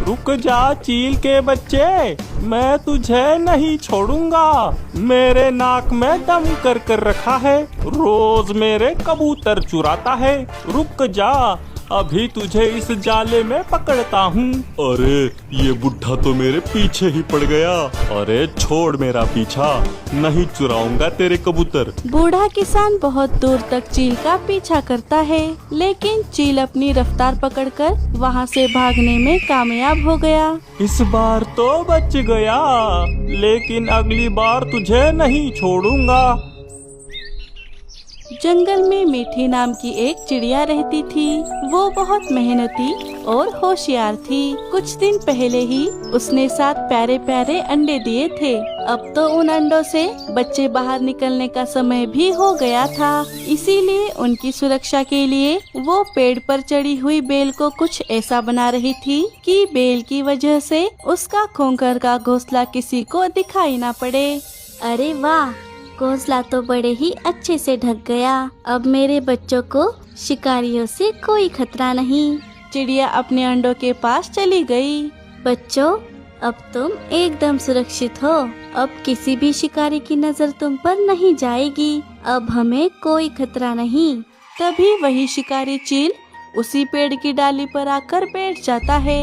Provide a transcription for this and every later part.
रुक जा चील के बच्चे, मैं तुझे नहीं छोड़ूंगा। मेरे नाक में दम कर कर रखा है, रोज मेरे कबूतर चुराता है। रुक जा, अभी तुझे इस जाले में पकड़ता हूँ। अरे ये बुढ़ा तो मेरे पीछे ही पड़ गया। अरे छोड़ मेरा पीछा, नहीं चुराऊंगा तेरे कबूतर। बूढ़ा किसान बहुत दूर तक चील का पीछा करता है, लेकिन चील अपनी रफ्तार पकड़कर वहाँ से भागने में कामयाब हो गया। इस बार तो बच गया, लेकिन अगली बार तुझे नहीं छोड़ूंगा। जंगल में मीठी नाम की एक चिड़िया रहती थी। वो बहुत मेहनती और होशियार थी। कुछ दिन पहले ही उसने 7 प्यारे प्यारे अंडे दिए थे। अब तो उन अंडों से बच्चे बाहर निकलने का समय भी हो गया था। इसीलिए उनकी सुरक्षा के लिए वो पेड़ पर चढ़ी हुई बेल को कुछ ऐसा बना रही थी कि बेल की वजह से उसका खोंकर का घोंसला किसी को दिखाई ना पड़े। अरे वाह, घोंसला तो बड़े ही अच्छे से ढक गया। अब मेरे बच्चों को शिकारियों से कोई खतरा नहीं। चिड़िया अपने अंडों के पास चली गई। बच्चों, अब तुम एकदम सुरक्षित हो। अब किसी भी शिकारी की नजर तुम पर नहीं जाएगी। अब हमें कोई खतरा नहीं। तभी वही शिकारी चील उसी पेड़ की डाली पर आकर बैठ जाता है।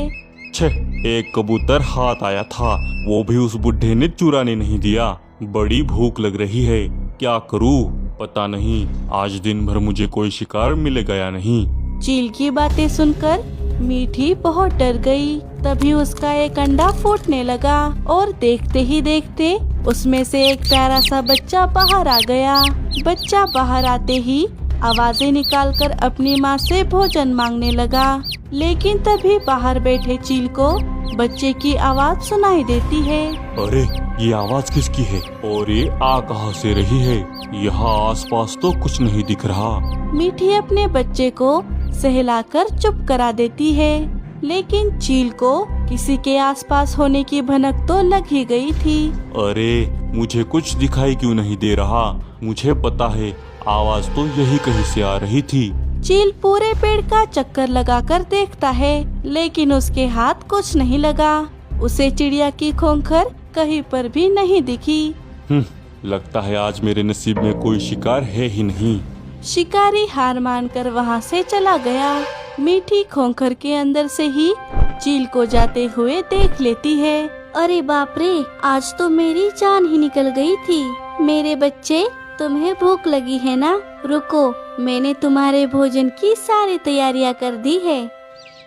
छे, एक कबूतर हाथ आया था, वो भी उस बुढ़े ने चुराने नहीं दिया। बड़ी भूख लग रही है, क्या करूं? पता नहीं आज दिन भर मुझे कोई शिकार मिलेगा या नहीं। चील की बातें सुनकर मीठी बहुत डर गई। तभी उसका एक अंडा फूटने लगा और देखते ही देखते उसमें से एक प्यारा सा बच्चा बाहर आ गया। बच्चा बाहर आते ही आवाजें निकालकर अपनी माँ से भोजन मांगने लगा। लेकिन तभी बाहर बैठे चील को बच्चे की आवाज सुनाई देती है। अरे ये आवाज किसकी है और ये आ कहाँ से रही है? यहाँ आसपास तो कुछ नहीं दिख रहा। मीठी अपने बच्चे को सहलाकर चुप करा देती है, लेकिन चील को किसी के आसपास होने की भनक तो लग ही गई थी। अरे मुझे कुछ दिखाई क्यों नहीं दे रहा? मुझे पता है आवाज तो यही कहीं से आ रही थी। चील पूरे पेड़ का चक्कर लगाकर देखता है, लेकिन उसके हाथ कुछ नहीं लगा। उसे चिड़िया की खोंखर कहीं पर भी नहीं दिखी। लगता है आज मेरे नसीब में कोई शिकार है ही नहीं। शिकारी हार मानकर वहाँ से चला गया। मीठी खोंखर के अंदर से ही चील को जाते हुए देख लेती है। अरे बाप रे, आज तो मेरी जान ही निकल गई थी। मेरे बच्चे, तुम्हें भूख लगी है ना? रुको, मैंने तुम्हारे भोजन की सारी तैयारियां कर दी है।